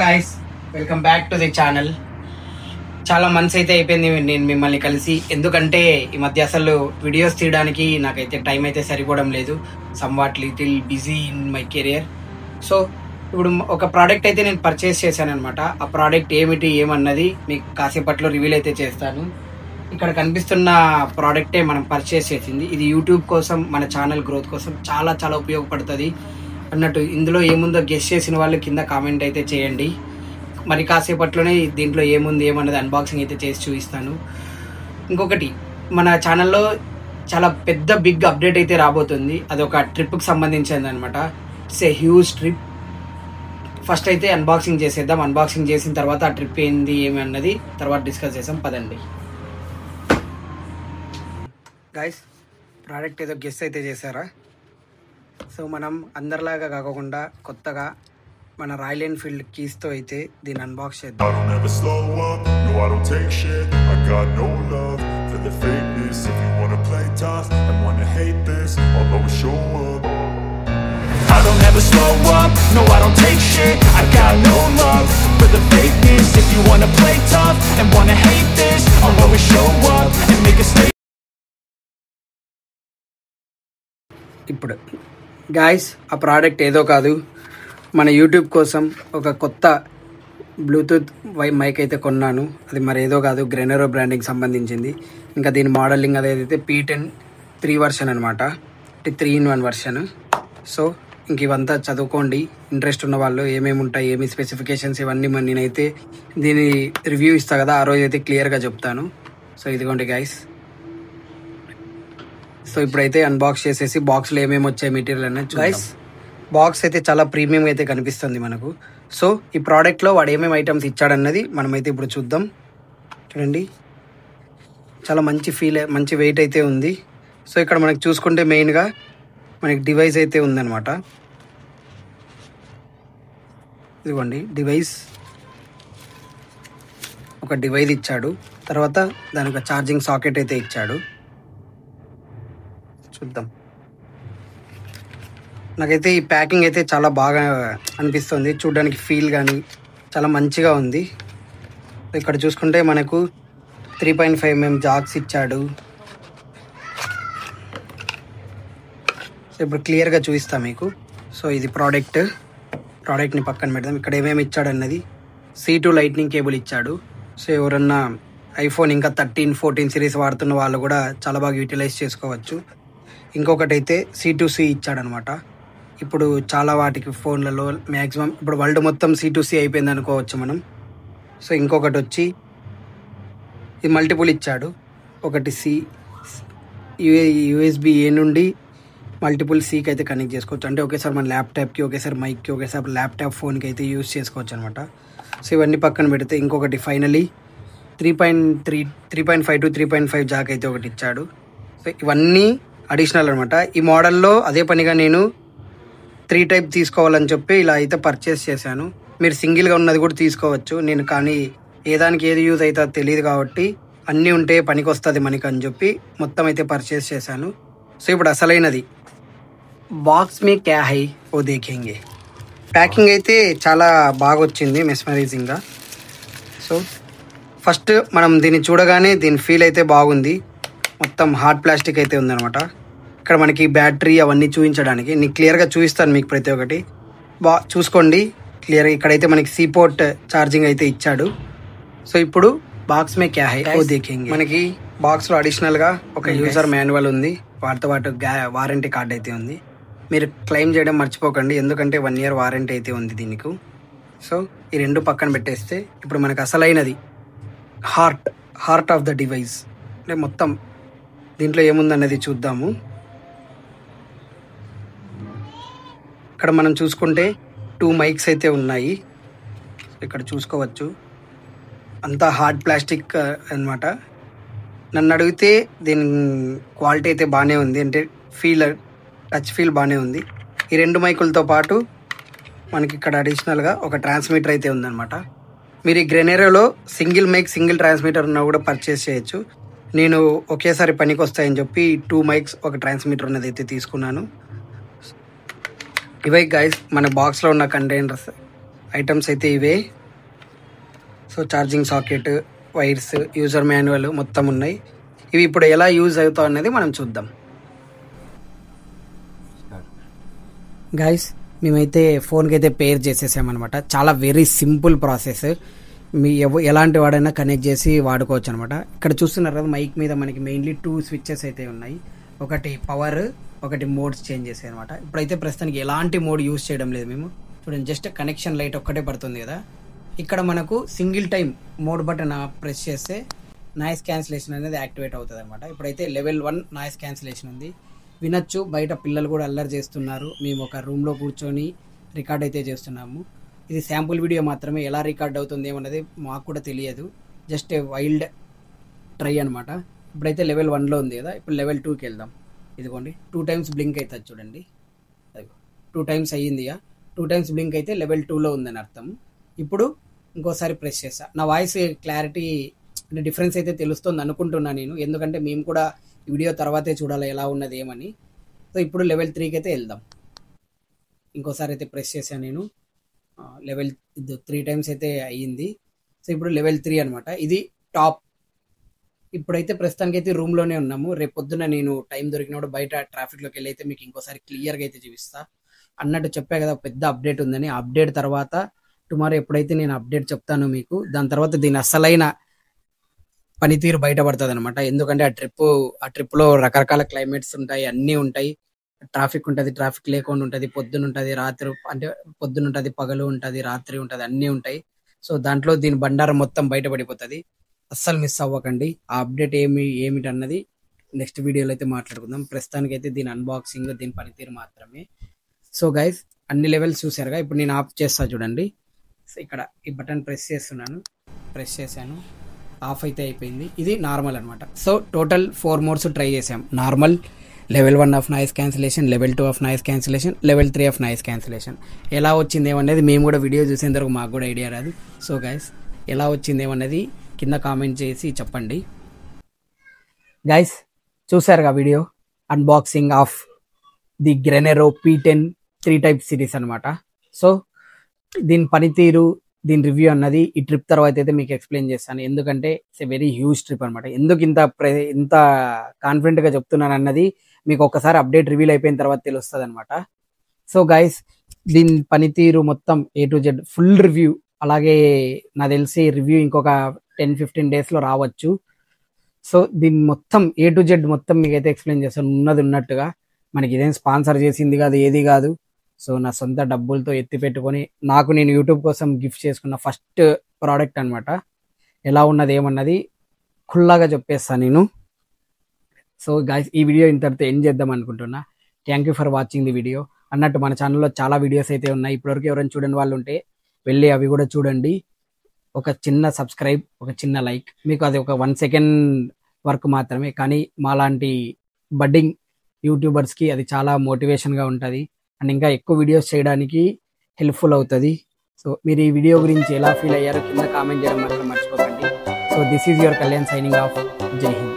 Guys, welcome back to the channel. చాలా months అయితే అయిపోయింది నేను మిమ్మల్ని కలిసి. ఎందుకంటే ఈ మధ్య అసలు వీడియోస్ తీయడానికి నాకైతే టైం అయితే సరిపోవడం లేదు. Somewhat little busy in my career. So ఇప్పుడు ఒక ప్రోడక్ట్ అయితే నేను పర్చేస్ చేశాను అనమాట. ఆ ప్రోడక్ట్ ఏమన్నది మీకు కాసేపట్లో రివీల్ అయితే చేస్తాను. ఇక్కడ కనిపిస్తున్న ప్రోడక్టే మనం పర్చేస్ చేసింది. ఇది యూట్యూబ్ కోసం, మన ఛానల్ గ్రోత్ కోసం చాలా చాలా ఉపయోగపడుతుంది అన్నట్టు. ఇందులో ఏముందో గెస్ చేసిన వాళ్ళు కింద కామెంట్ అయితే చేయండి. మరి కాసేపట్లోనే దీంట్లో ఏమన్నది అన్బాక్సింగ్ అయితే చేసి చూపిస్తాను. ఇంకొకటి, మన ఛానల్లో చాలా పెద్ద బిగ్ అప్డేట్ అయితే రాబోతుంది. అదొక ట్రిప్కి సంబంధించింది అనమాట. It's a huge trip. First అయితే అన్బాక్సింగ్ చేసేద్దాం. అన్బాక్సింగ్ చేసిన తర్వాత ఆ ట్రిప్ ఏమి అన్నది తర్వాత డిస్కస్ చేసాం. పదండి గైస్, ప్రోడక్ట్ ఏదో గెస్ అయితే చేశారా? సో మనం అందరిలాగా కాకుండా కొత్తగా మన రాయల్ ఎన్ఫీల్డ్ కీస్తో అయితే దీన్ని అన్బాక్స్ చేద్దాం. I don't ever slow up, no I don't take shit. I got no love for the fakeness. If you wanna play tough and wanna hate this, I'll always show up and make a statement. ఇప్పుడు guys, ఆ product ఏదో కాదు, మన YouTube కోసం ఒక కొత్త Bluetooth mic అయితే కొన్నాను. అది మరి ఏదో కాదు, గ్రెనరో బ్రాండింగ్కి సంబంధించింది. ఇంకా దీని మోడలింగ్ అదేదైతే P10 3 వర్షన్ అనమాట, 3-in-1 వర్షన్. సో ఇంక ఇవంతా చదువుకోండి, ఇంట్రెస్ట్ ఉన్న వాళ్ళు. ఏమేమి ఉంటాయి, ఏమి స్పెసిఫికేషన్స్, ఇవన్నీ మరి నేనైతే దీని రివ్యూ ఇస్తా కదా, ఆ రోజు అయితే క్లియర్గా చెప్తాను. సో ఇదిగోండి గైస్. సో ఇప్పుడైతే అన్బాక్స్ చేసేసి బాక్స్లో ఏమేమి వచ్చాయి మెటీరియల్ అనేది గైస్. బాక్స్ అయితే చాలా ప్రీమియం అయితే కనిపిస్తుంది మనకు. సో ఈ ప్రోడక్ట్లో వాడు ఏమేమి ఐటమ్స్ ఇచ్చాడన్నది మనమైతే ఇప్పుడు చూద్దాం. చూడండి, చాలా మంచి వెయిట్ అయితే ఉంది. సో ఇక్కడ మనకి చూసుకుంటే మెయిన్గా మనకి డివైస్ అయితే ఉందన్నమాట. ఇదిగోండి డివైస్, ఒక డివైస్ ఇచ్చాడు. తర్వాత దానికి ఒక ఛార్జింగ్ సాకెట్ అయితే ఇచ్చాడు. చూద్దాం. నాకైతే ఈ ప్యాకింగ్ అయితే చాలా బాగా అనిపిస్తుంది. చూడడానికి ఫీల్ కానీ చాలా మంచిగా ఉంది. ఇక్కడ చూసుకుంటే మనకు 3.5mm జాక్స్ ఇచ్చాడు. సో ఇప్పుడు క్లియర్గా చూపిస్తాం మీకు. సో ఇది ప్రోడక్ట్ని పక్కన పెడదాం. ఇక్కడ ఏమేమి ఇచ్చాడు అన్నది, C2 లైట్నింగ్ కేబుల్ ఇచ్చాడు. సో ఎవరన్నా ఐఫోన్ ఇంకా 13, 14 సిరీస్ వాడుతున్న వాళ్ళు కూడా చాలా బాగా యూటిలైజ్ చేసుకోవచ్చు. ఇంకొకటి అయితే C2C ఇచ్చాడనమాట. ఇప్పుడు చాలా వాటికి ఫోన్లలో మ్యాక్సిమం ఇప్పుడు వరల్డ్ మొత్తం C2C అయిపోయింది అనుకోవచ్చు మనం. సో ఇంకొకటి వచ్చి ఇది మల్టిపుల్ ఇచ్చాడు. ఒకటి USB-A నుండి మల్టిపుల్ Cకి అయితే కనెక్ట్ చేసుకోవచ్చు. అంటే ఒకేసారి మన ల్యాప్టాప్కి, ఒకేసారి మైక్కి, ఒకేసారి ల్యాప్టాప్ ఫోన్కి అయితే యూజ్ చేసుకోవచ్చు అనమాట. సో ఇవన్నీ పక్కన పెడితే ఇంకొకటి ఫైనలీ 3.5 to 3.5 జాక్ అయితే ఒకటి ఇచ్చాడు. సో ఇవన్నీ అడిషనల్ అనమాట. ఈ మోడల్లో అదే పనిగా నేను 3 టైప్ తీసుకోవాలని చెప్పి ఇలా అయితే పర్చేస్ చేశాను. మీరు సింగిల్గా ఉన్నది కూడా తీసుకోవచ్చు. నేను కానీ ఏదానికి ఏది యూజ్ అవుతుందో తెలియదు కాబట్టి అన్నీ ఉంటే పనికి వస్తుంది మనకి అని చెప్పి మొత్తం అయితే పర్చేస్ చేశాను. సో ఇప్పుడు అసలైనది, బాక్స్ మే క్యా హై ఓ దేఖేంగే. ప్యాకింగ్ అయితే చాలా బాగా వచ్చింది, మెస్మరైజింగ్గా. సో ఫస్ట్ మనం దీన్ని చూడగానే దీని ఫీల్ అయితే బాగుంది. మొత్తం హార్డ్ ప్లాస్టిక్ అయితే ఉందన్నమాట. ఇక్కడ మనకి బ్యాటరీ అవన్నీ చూపించడానికి నేను క్లియర్గా చూపిస్తాను మీకు ప్రతి ఒక్కటి. చూసుకోండి క్లియర్గా. ఇక్కడైతే మనకి C పోర్ట్ ఛార్జింగ్ అయితే ఇచ్చాడు. సో ఇప్పుడు బాక్స్ మే క్యా హై ఓ దేఖేంగే. మనకి బాక్స్లో అడిషనల్గా ఒక యూజర్ మాన్యువల్ ఉంది, వాటితో పాటు వారంటీ కార్డ్ అయితే ఉంది. మీరు క్లెయిమ్ చేయడం మర్చిపోకండి, ఎందుకంటే 1 year వారంటీ అయితే ఉంది దీనికి. సో ఈ రెండు పక్కన పెట్టేస్తే ఇప్పుడు మనకు అసలైనది హార్ట్ ఆఫ్ ద డివైస్, అంటే మొత్తం దీంట్లో ఏముందన్నది చూద్దాము. ఇక్కడ మనం చూసుకుంటే 2 మైక్స్ అయితే ఉన్నాయి. ఇక్కడ చూసుకోవచ్చు, అంతా హార్డ్ ప్లాస్టిక్ అన్నమాట. నన్ను అడిగితే దీని క్వాలిటీ అయితే బాగానే ఉంది, అంటే టచ్ ఫీల్ బాగానే ఉంది. ఈ 2 మైకులతో పాటు మనకి ఇక్కడ అడిషనల్గా ఒక ట్రాన్స్మిటర్ అయితే ఉందన్నమాట. మీరు ఈ గ్రెనరోలో సింగిల్ మైక్, సింగిల్ ట్రాన్స్మిటర్ ఉన్నా కూడా పర్చేస్ చేయొచ్చు. నేను ఒకేసారి పనికి వస్తాయని చెప్పి 2 మైక్స్, ఒక ట్రాన్స్మిటర్ ఉన్నది అయితే తీసుకున్నాను. ఇవై గైస్ మన బాక్స్లో ఉన్న కంటైనర్స్ ఐటమ్స్ అయితే ఇవే. So charging socket, wires, user manual మొత్తం ఉన్నాయి. ఇవి ఇప్పుడు ఎలా యూజ్ అవుతాయి అనేది మనం చూద్దాం. గైస్ మేమైతే ఫోన్కి అయితే పేర్ చేసేసామన్నమాట. చాలా వెరీ సింపుల్ ప్రాసెస్. మీ ఎలాంటి వాడైనా కనెక్ట్ చేసి వాడుకోవచ్చు అనమాట. ఇక్కడ చూస్తున్నారు కదా మైక్ మీద మనకి మెయిన్లీ 2 స్విచ్చెస్ అయితే ఉన్నాయి. ఒకటి పవర్, ఒకటి మోడ్స్ చేంజ్ చేసాయి అనమాట. ఇప్పుడైతే ప్రస్తుతానికి ఎలాంటి మోడ్ యూజ్ చేయడం లేదు మేము. చూడండి జస్ట్ కనెక్షన్ లైట్ ఒక్కటే పడుతుంది కదా. ఇక్కడ మనకు single time mode button press చేస్తే నాయిస్ క్యాన్సిలేషన్ అనేది యాక్టివేట్ అవుతుంది అనమాట. ఇప్పుడైతే లెవెల్ 1 నాయిస్ క్యాన్సిలేషన్ ఉంది. వినొచ్చు, బయట పిల్లలు కూడా అల్లరి చేస్తున్నారు. మేము ఒక రూమ్లో కూర్చొని రికార్డ్ అయితే చేస్తున్నాము. ఇది శాంపుల్ వీడియో మాత్రమే, ఎలా రికార్డ్ అవుతుంది ఏమన్నది మాకు కూడా తెలియదు. జస్ట్ వైల్డ్ ట్రై అనమాట. ఇప్పుడైతే లెవెల్ 1లో ఉంది కదా, ఇప్పుడు లెవెల్ 2కి వెళ్దాం. ఇదిగోండి 2 టైమ్స్ బ్లింక్ అవుతుంది చూడండి. అది 2 టైమ్స్ అయ్యింది. 2 టైమ్స్ బ్లింక్ అయితే లెవెల్ 2లో ఉందని అర్థం. ఇప్పుడు ఇంకోసారి ప్రెస్ చేస్తా. నా వాయిస్ క్లారిటీ అంటే డిఫరెన్స్ అయితే తెలుస్తుంది అనుకుంటున్నాను నేను, ఎందుకంటే మేము కూడా వీడియో తర్వాతే చూడాలి ఎలా ఉన్నది ఏమని. సో ఇప్పుడు లెవెల్ 3కి అయితే వెళ్దాం. ఇంకోసారి అయితే ప్రెస్ చేశాను నేను. లెవెల్ 3 టైమ్స్ అయితే అయ్యింది. సో ఇప్పుడు లెవెల్ 3 అనమాట. ఇది టాప్. ఇప్పుడైతే ప్రస్తుతానికి అయితే రూమ్లోనే ఉన్నాము. రేపు పొద్దున నేను టైం దొరికినప్పుడు బయట ట్రాఫిక్లోకి వెళ్ళి అయితే మీకు ఇంకోసారి క్లియర్గా అయితే చూపిస్తా. అన్నట్టు చెప్పా కదా పెద్ద అప్డేట్ ఉందని. అప్డేట్ తర్వాత టుమారో ఎప్పుడైతే నేను అప్డేట్ చెప్తాను మీకు, దాని తర్వాత దీని అసలైన పనితీరు బయటపడుతుంది అనమాట. ఎందుకంటే ఆ ట్రిప్లో రకరకాల క్లైమేట్స్ ఉంటాయి, అన్నీ ఉంటాయి. ట్రాఫిక్ ఉంటుంది, ట్రాఫిక్ లేకుండా ఉంటుంది, పొద్దున ఉంటుంది, రాత్రి అంటే పొద్దున ఉంటుంది, పగలు ఉంటుంది, రాత్రి ఉంటుంది, అన్నీ ఉంటాయి. సో దాంట్లో దీని బండారం మొత్తం బయటపడిపోతుంది. అస్సలు మిస్ అవ్వకండి. ఆ అప్డేట్ ఏమిటన్నది నెక్స్ట్ వీడియోలో అయితే మాట్లాడుకుందాం. ప్రస్తుతానికి అయితే దీని అన్బాక్సింగ్, దీని పనితీరు మాత్రమే. సో గైస్ అన్ని లెవెల్స్ చూసారుగా. ఇప్పుడు నేను ఆఫ్ చేస్తా చూడండి. సో ఇక్కడ ఈ బటన్ ప్రెస్ చేస్తున్నాను, ప్రెస్ చేశాను, ఆఫ్ అయితే అయిపోయింది. ఇది నార్మల్ అనమాట. సో టోటల్ 4 మోడ్స్ ట్రై చేసాం. Normal, level 1 of noise cancellation, level 2 of noise cancellation, level 3 of noise cancellation. ఎలా వచ్చింది ఏమనేది మేము కూడా వీడియో చూసేందుకు మాకు కూడా ఐడియా రాదు. సో గైస్ ఎలా వచ్చింది ఏమన్నది కింద కామెంట్ చేసి చెప్పండి. గైస్ చూసారుగా వీడియో అన్బాక్సింగ్ ఆఫ్ ది గ్రెనెరో P10 3 టైప్ సిరీస్ అనమాట. సో దీని పనితీరు, దీని రివ్యూ అన్నది ఈ ట్రిప్ తర్వాత అయితే మీకు ఎక్స్ప్లెయిన్ చేస్తాను. ఎందుకంటే it's a very huge trip అనమాట. ఎందుకు ఇంత కాన్ఫిడెంట్గా చెప్తున్నాను అన్నది మీకు ఒకసారి అప్డేట్ రివీల్ అయిపోయిన తర్వాత తెలుస్తుంది అనమాట. సో గైస్ దీని పనితీరు మొత్తం A to Z full review, అలాగే నాకు తెలిసి రివ్యూ ఇంకొక 10-15 డేస్లో రావచ్చు. సో దీన్ని మొత్తం A to Z మొత్తం మీకు అయితే ఎక్స్ప్లెయిన్ చేస్తాను ఉన్నది ఉన్నట్టుగా. మనకి ఇదేం స్పాన్సర్ చేసింది కాదు, ఏది కాదు. సో నా సొంత డబ్బులతో ఎత్తి పెట్టుకొని నేను యూట్యూబ్ కోసం గిఫ్ట్ చేసుకున్న ఫస్ట్ ప్రోడక్ట్ అనమాట. ఎలా ఉన్నది ఏమన్నది ఖుల్లాగా చెప్పేస్తాను నేను. సో గైస్ ఈ వీడియో ఇంతటితో ఎండ్ చేద్దాం అనుకుంటున్నా. Thank you for watching the video. అన్నట్టు మన ఛానల్లో చాలా వీడియోస్ అయితే ఉన్నాయి. ఇప్పటివరకు ఎవరైనా చూడని వాళ్ళు ఉంటే వెళ్ళి అవి కూడా చూడండి. ఒక చిన్న సబ్స్క్రైబ్, ఒక చిన్న లైక్, మీకు అది ఒక 1 సెకండ్ వర్క్ మాత్రమే, కానీ మాలాంటి బడ్డింగ్ యూట్యూబర్స్కి అది చాలా మోటివేషన్గా ఉంటుంది అండ్ ఇంకా ఎక్కువ వీడియోస్ చేయడానికి హెల్ప్ఫుల్ అవుతుంది. సో మీరు ఈ వీడియో గురించి ఎలా ఫీల్ అయ్యారో కింద కామెంట్ చేయడం మాత్రం మర్చిపోకండి. So this is your Kalyan signing off. జై హింద్.